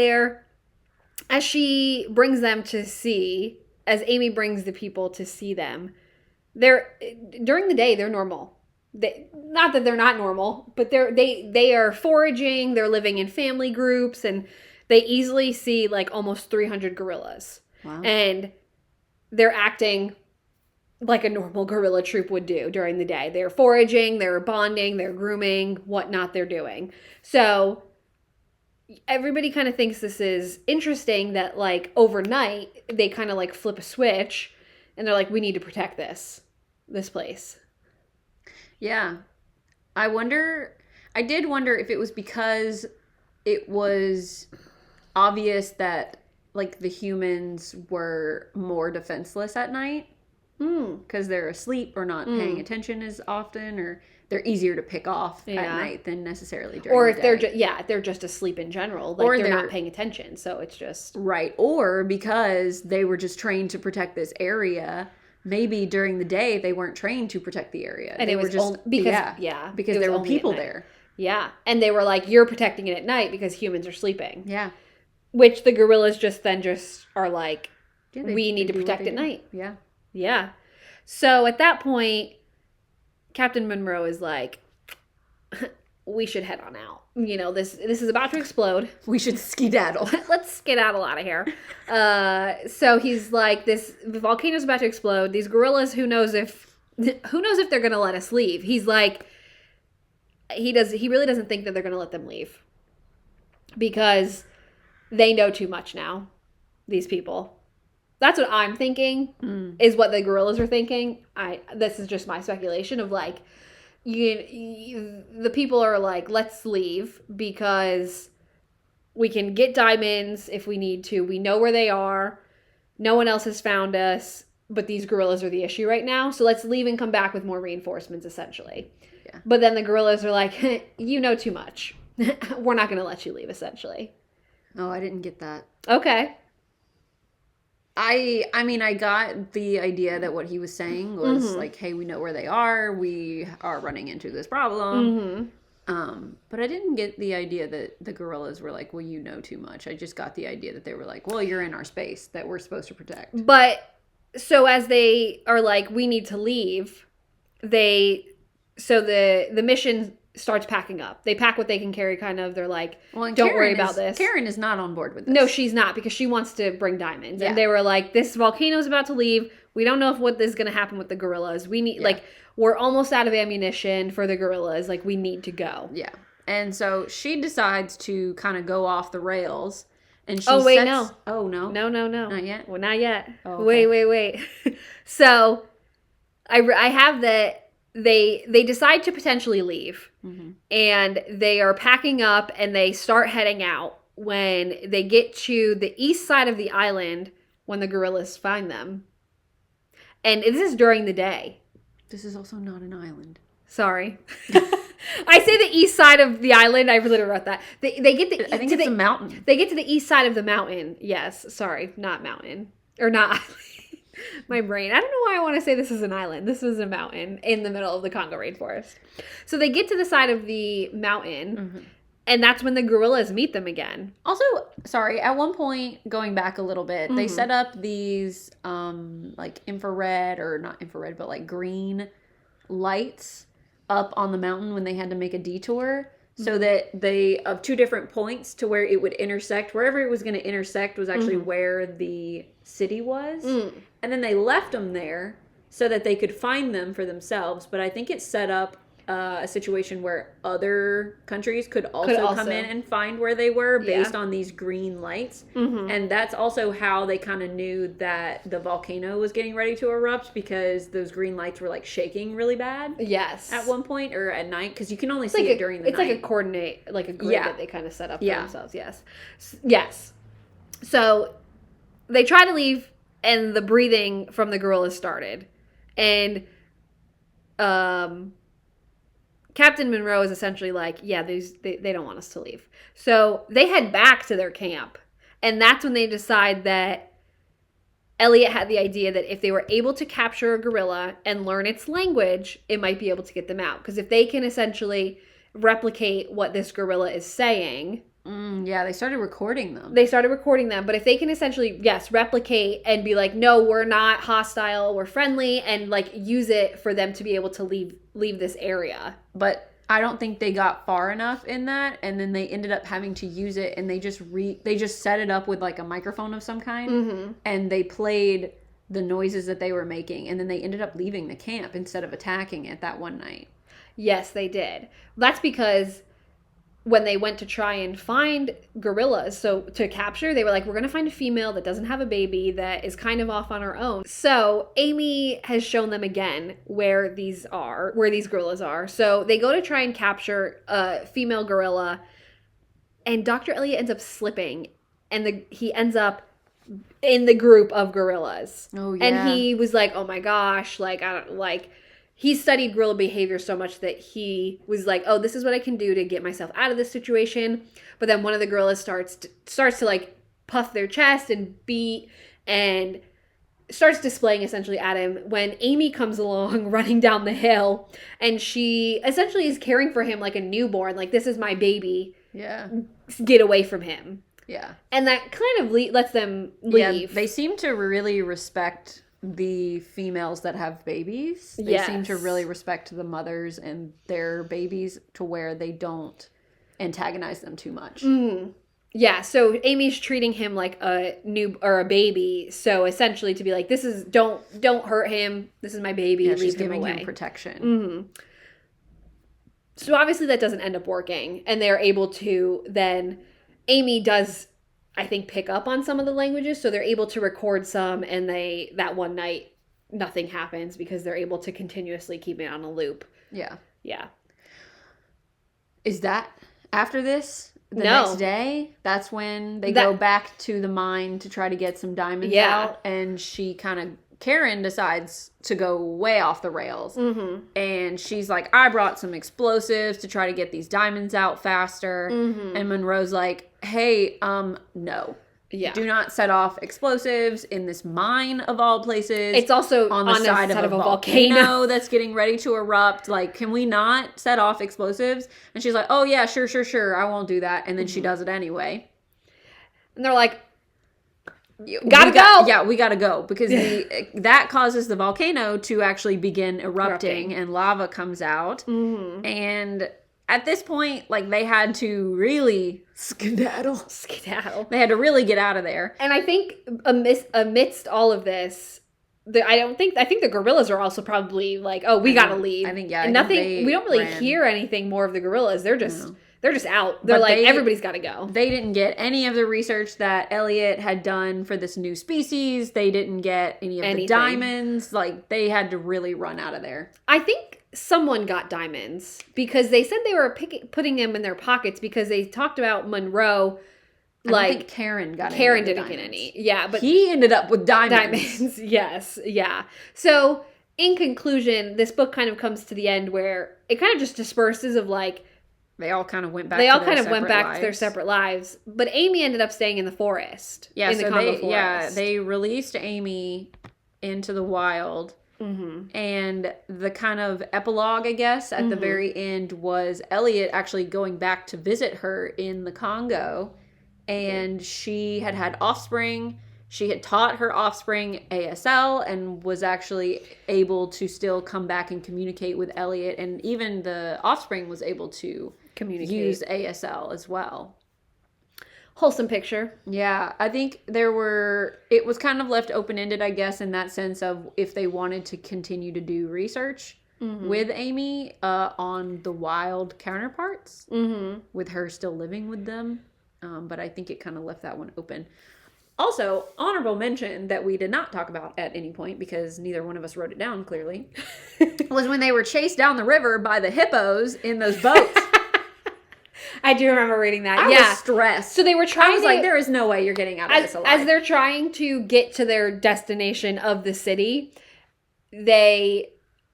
she brings them to see, as Amy brings the people to see them, during the day they're normal. Not that they're not normal, but they are foraging, they're living in family groups, and they easily see like almost 300 gorillas. Wow. And they're acting like a normal gorilla troop would do during the day. They're foraging, they're bonding, they're grooming, whatnot they're doing. So everybody kind of thinks this is interesting that like overnight they kind of like flip a switch and they're like, we need to protect this place. Yeah. I did wonder if it was because it was obvious that like the humans were more defenseless at night because they're asleep or not paying attention as often, or they're easier to pick off at night than necessarily during or the if day. they're just asleep in general, like or they're not paying attention, so it's just right. Or because they were just trained to protect this area. Maybe during the day they weren't trained to protect the area, and they it was were just because there were people there. Yeah, and they were like, you're protecting it at night because humans are sleeping. Yeah. Which the gorillas just are like, we need to protect at night. Yeah. Yeah. So at that point, Captain Monroe is like, we should head on out. You know, this is about to explode. We should skedaddle. Let's skedaddle out of here. So he's like, the volcano's about to explode. These gorillas, who knows if they're going to let us leave. He's like, he really doesn't think that they're going to let them leave. Because they know too much now, these people. That's what I'm thinking, is what the gorillas are thinking. This is just my speculation of like, the people are like, let's leave because we can get diamonds if we need to. We know where they are. No one else has found us, but these gorillas are the issue right now. So let's leave and come back with more reinforcements, essentially. Yeah. But then the gorillas are like, you know too much. We're not going to let you leave, essentially. Oh, I didn't get that. Okay. I mean, I got the idea that what he was saying was like, hey, we know where they are. We are running into this problem. But I didn't get the idea that the gorillas were like, well, you know too much. I just got the idea that they were like, well, you're in our space that we're supposed to protect. But so as they are like, we need to leave, the mission starts packing up. They pack what they can carry, kind of. They're like, don't worry about this. Karen is not on board with this. No, she's not, because she wants to bring diamonds. Yeah. And they were like, this volcano is about to leave. We don't know what is going to happen with the gorillas. We need, we're almost out of ammunition for the gorillas. Like, we need to go. Yeah. And so she decides to kind of go off the rails. And she no. Oh, no? No. Not yet? Well, not yet. Oh, okay. Wait. So, I have that they decide to potentially leave. And they are packing up and they start heading out when they get to the east side of the island when the gorillas find them. And this is during the day. This is also not an island. Sorry. I say the east side of the island. I literally wrote that. They get I think it's a mountain. They get to the east side of the mountain. Yes. Sorry. Not mountain. Or not island. My brain. I don't know why I want to say this is an island. This is a mountain in the middle of the Congo rainforest. So they get to the side of the mountain, and that's when the gorillas meet them again. Also, sorry, at one point, going back a little bit, they set up these like infrared, or not infrared, but like green lights up on the mountain when they had to make a detour. So that they, of two different points to where it would intersect, wherever it was going to intersect was actually where the city was. And then they left them there so that they could find them for themselves. But I think it set up a situation where other countries could also come in and find where they were based on these green lights. And that's also how they kind of knew that the volcano was getting ready to erupt, because those green lights were like shaking really bad. Yes. At one point, or at night, because you can only see it during the night. It's like a coordinate, like a grid that they kind of set up for themselves. Yes. So they try to leave, and the breathing from the gorillas started. And Captain Monroe is essentially like, yeah, they don't want us to leave. So they head back to their camp. And that's when they decide that Elliot had the idea that if they were able to capture a gorilla and learn its language, it might be able to get them out. Because if they can essentially replicate what this gorilla is saying... yeah, they started recording them. But if they can essentially, yes, replicate and be like, no, we're not hostile, we're friendly, and like use it for them to be able to leave this area. But I don't think they got far enough in that, and then they ended up having to use it, and they just set it up with like a microphone of some kind, and they played the noises that they were making, and then they ended up leaving the camp instead of attacking it that one night. Yes, they did. That's because when they went to try and find gorillas, so to capture, they were like, we're going to find a female that doesn't have a baby, that is kind of off on her own. So Amy has shown them again where these gorillas are. So they go to try and capture a female gorilla, and Dr. Elliot ends up slipping, and he ends up in the group of gorillas. Oh, yeah. And he was like, oh my gosh, like, I don't, like... He studied gorilla behavior so much that he was like, oh, this is what I can do to get myself out of this situation. But then one of the gorillas starts to like puff their chest and beat and starts displaying essentially at him when Amy comes along running down the hill, and she essentially is caring for him like a newborn. Like, this is my baby. Yeah. Get away from him. Yeah. And that kind of lets them leave. Yeah, they seem to really respect the females that have babies. They seem to really respect the mothers and their babies to where they don't antagonize them too much. Mm-hmm. Yeah, so Amy's treating him like a baby. So essentially to be like, don't hurt him. This is my baby. Yeah, leave she's him giving away. him protection. Mm-hmm. So obviously that doesn't end up working, and they're able to then. Amy does, I think, pick up on some of the languages, so they're able to record some, and that one night, nothing happens because they're able to continuously keep it on a loop. Yeah. Yeah. Is that after this? The No. next day? That's when they go back to the mine to try to get some diamonds out, and Karen decides to go way off the rails. Mm-hmm. And she's like, I brought some explosives to try to get these diamonds out faster. Mm-hmm. And Monroe's like, hey, no. Yeah. Do not set off explosives in this mine of all places. It's also on the side of a volcano that's getting ready to erupt. Like, can we not set off explosives? And she's like, oh yeah, sure. I won't do that. And then she does it anyway. And they're like, gotta go. Yeah, we gotta go because that causes the volcano to actually begin erupting and lava comes out. Mm-hmm. And at this point, like, they had to really skedaddle. They had to really get out of there. And I think amidst all of this, I think the gorillas are also probably like, oh, we gotta leave. I think, and we don't really hear anything more of the gorillas. They're just out. They're like, everybody's gotta go. They didn't get any of the research that Elliot had done for this new species. They didn't get any of the diamonds. Like, they had to really run out of there. I think someone got diamonds because they said they were putting them in their pockets because they talked about Monroe. I think Karen got any. Karen didn't get any. Yeah, but he ended up with diamonds. Yes, yeah. So in conclusion, this book kind of comes to the end where it kind of just disperses of like they all kind of went back. To their separate lives. But Amy ended up staying in the forest. Yeah, in the Congo forest. Yeah, they released Amy into the wild. Mm-hmm. And the kind of epilogue, I guess, at the very end was Elliot actually going back to visit her in the Congo. And she had offspring. She had taught her offspring ASL and was actually able to still come back and communicate with Elliot. And even the offspring was able to use ASL as well. Wholesome picture. Yeah, I think it was kind of left open-ended, I guess, in that sense of if they wanted to continue to do research with Amy on the wild counterparts, with her still living with them. But I think it kind of left that one open. Also, honorable mention that we did not talk about at any point because neither one of us wrote it down clearly, was when they were chased down the river by the hippos in those boats. I do remember reading that. I was stressed. So they were trying I was like, there is no way you're getting out of this alive. As they're trying to get to their destination of the city, they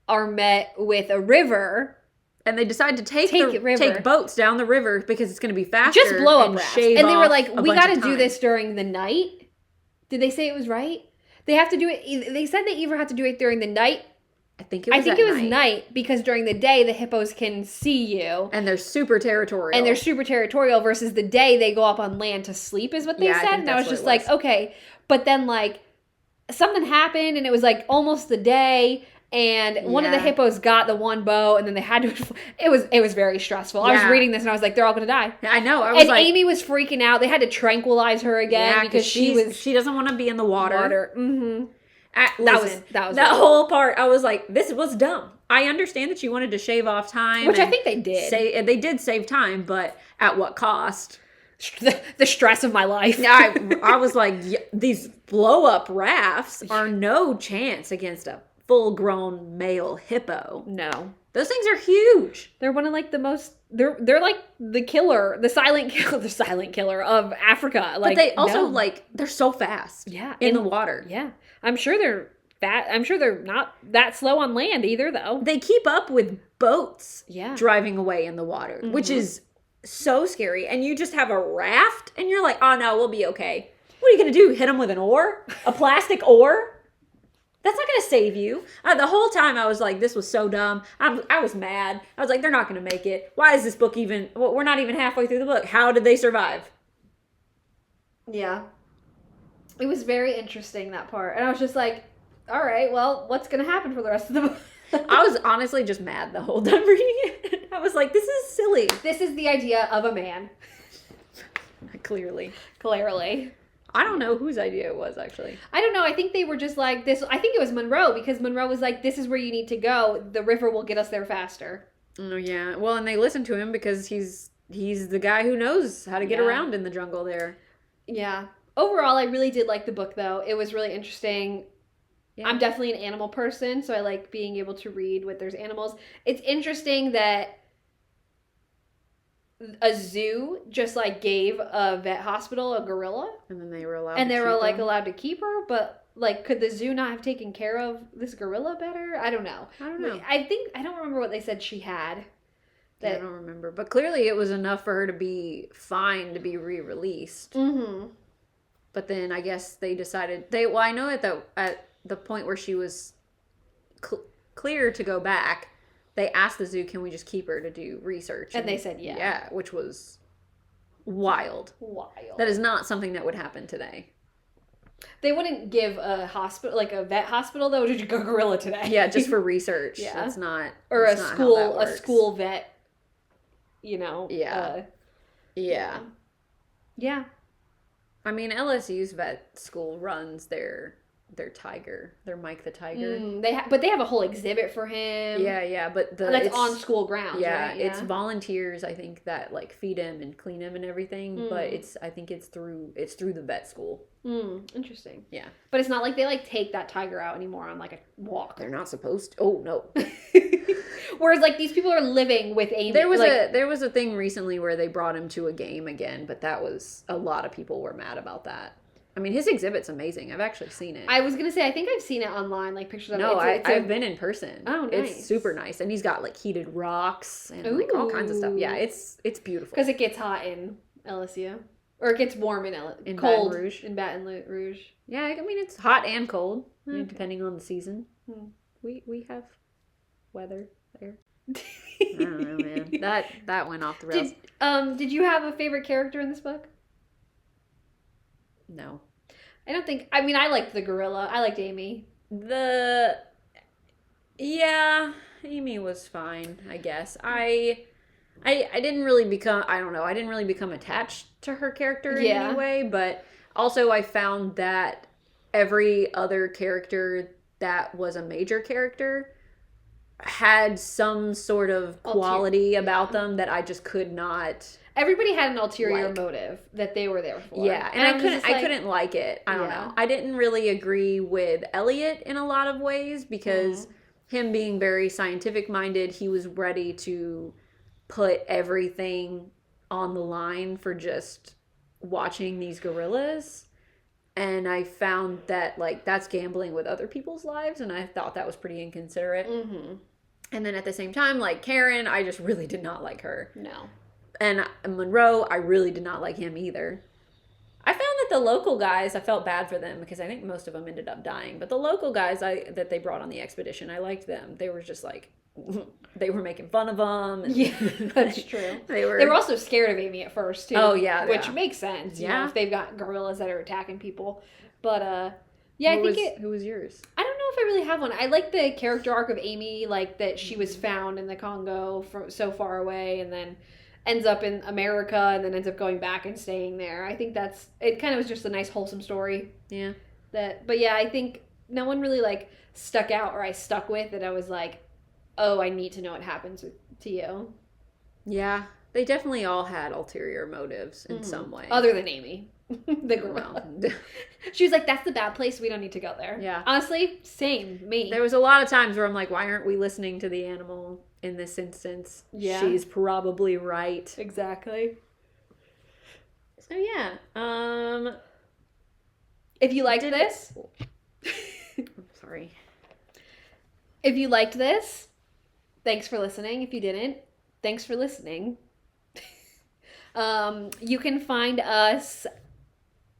are met with a river And they decide to take river. boats down the river because it's going to be faster. Just blow up rafts. And they were like, we got to do time. this during the night. Did they say it was right? They have to do it. They said they either have to do it during the night. I think it was night because during the day the hippos can see you. And they're super territorial. Versus the day they go up on land to sleep is what they said. And I was just like, okay. But then like something happened and it was like almost the day. And one of the hippos got the one bow, and then they had to. It was very stressful. I was reading this, and I was like, "They're all going to die." I know. I was and Amy was freaking out. They had to tranquilize her again because she doesn't want to be in the water. Mm-hmm. That was that whole part. I was like, "This was dumb." I understand that you wanted to shave off time, which I think they did. They did save time, but at what cost? The stress of my life. I was like, these blow up rafts are no chance against a full-grown male hippo. No. Those things are huge. They're one of like the most they're like the silent killer of Africa. Like, but they also they're so fast. Yeah. In the water. Yeah. I'm sure they're not that slow on land either though. They keep up with boats driving away in the water, which is so scary. And you just have a raft and you're like, "Oh no, we'll be okay." What are you going to do? Hit them with an oar? A plastic oar? That's not going to save you. The whole time I was like, this was so dumb. I was mad. I was like, they're not going to make it. Why is this book even... Well, we're not even halfway through the book. How did they survive? Yeah. It was very interesting, that part. And I was just like, all right, well, what's going to happen for the rest of the book? I was honestly just mad the whole time reading it. I was like, this is silly. This is the idea of a man. Clearly. I don't know whose idea it was, actually. I don't know. I think they were just like this. I think it was Monroe because Monroe was like, this is where you need to go. The river will get us there faster. Oh, yeah. Well, and they listened to him because he's the guy who knows how to get around in the jungle there. Yeah. Overall, I really did like the book, though. It was really interesting. Yeah. I'm definitely an animal person, so I like being able to read when there's animals. It's interesting that a zoo just like gave a vet hospital a gorilla, and then they were allowed allowed to keep her, but like could the zoo not have taken care of this gorilla better? I don't know. I don't remember what they said she had. I don't remember, but clearly it was enough for her to be fine to be re-released. Mm-hmm. But then I guess they decided I know at the point where she was clear to go back, they asked the zoo, can we just keep her to do research? And they said yeah. Yeah, which was wild. That is not something that would happen today. They wouldn't give a hospital, like a vet hospital, though, to go gorilla today. Yeah, just for research. Yeah. That's not... Or that's a school vet, Yeah. Yeah. I mean, LSU's vet school runs their tiger, their Mike the Tiger. But they have a whole exhibit for him. Yeah, but that's on school grounds. Yeah, right? It's volunteers, I think, that like feed him and clean him and everything. But I think it's through the vet school. Interesting. Yeah, but it's not like they like take that tiger out anymore on like a walk. They're not supposed to. Oh no. Whereas like these people are living with Amy. There was a thing recently where they brought him to a game again, but that was a lot of people were mad about that. I mean, his exhibit's amazing. I've actually seen it. I was going to say, I think I've seen it online, like pictures of it. No, I've been in person. Oh, nice. It's super nice. And he's got like heated rocks and like all kinds of stuff. Yeah, it's beautiful. Because it gets hot in LSU. Or it gets warm in cold Baton Rouge. In Baton Rouge. Yeah, I mean, it's hot and cold, depending on the season. We have weather there. I don't know, man. That went off the rails. Did you have a favorite character in this book? No. I don't think... I mean, I liked the gorilla. I liked Amy. Yeah, Amy was fine, I guess. I didn't really become... I don't know. I didn't really become attached to her character in any way, but also I found that every other character that was a major character had some sort of quality about them that I just could not... Everybody had an ulterior motive that they were there for. Yeah, and I couldn't like it. I don't know. I didn't really agree with Elliot in a lot of ways because him being very scientific minded, he was ready to put everything on the line for just watching these gorillas. And I found that like that's gambling with other people's lives, and I thought that was pretty inconsiderate. And then at the same time, like Karen, I just really did not like her. No. And Monroe, I really did not like him either. I found that the local guys, I felt bad for them because I think most of them ended up dying. But the local guys that they brought on the expedition, I liked them. They were just like, they were making fun of them. And Yeah, that's true. They were also scared of Amy at first, too. Oh, yeah. Which makes sense, you know, if they've got gorillas that are attacking people. But, yeah, Who was yours? I don't know if I really have one. I like the character arc of Amy, like that she was found in the Congo from so far away and then ends up in America and then ends up going back and staying there. I think it kind of was just a nice wholesome story. Yeah. But yeah, I think no one really like stuck out or I stuck with that I was like, oh, I need to know what happens to you. Yeah. They definitely all had ulterior motives in some way. Other than Amy. The gorilla. She was like, that's the bad place. We don't need to go there. Yeah. Honestly, same. Me. There was a lot of times where I'm like, why aren't we listening to the animal in this instance? Yeah. She's probably right. Exactly. So yeah. If you liked this. Sorry. If you liked this, thanks for listening. If you didn't, thanks for listening. You can find us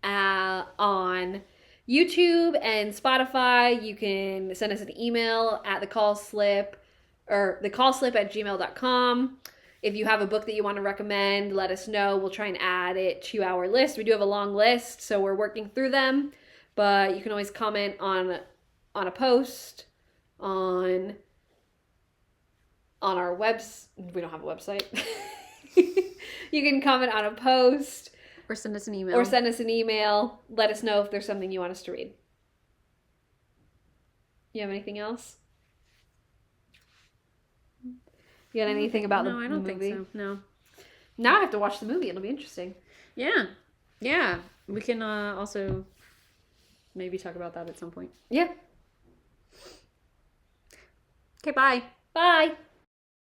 on YouTube and Spotify. You can send us an email at thecallslip at gmail.com. If you have a book that you want to recommend, let us know. We'll try and add it to our list. We do have a long list, so we're working through them. But you can always comment on a post on our website. We don't have a website. You can comment on a post. Or send us an email. Let us know if there's something you want us to read. You have anything else? You got anything about the movie? No, I don't think so. No. Now I have to watch the movie. It'll be interesting. Yeah. Yeah. We can also maybe talk about that at some point. Yeah. Okay, bye. Bye.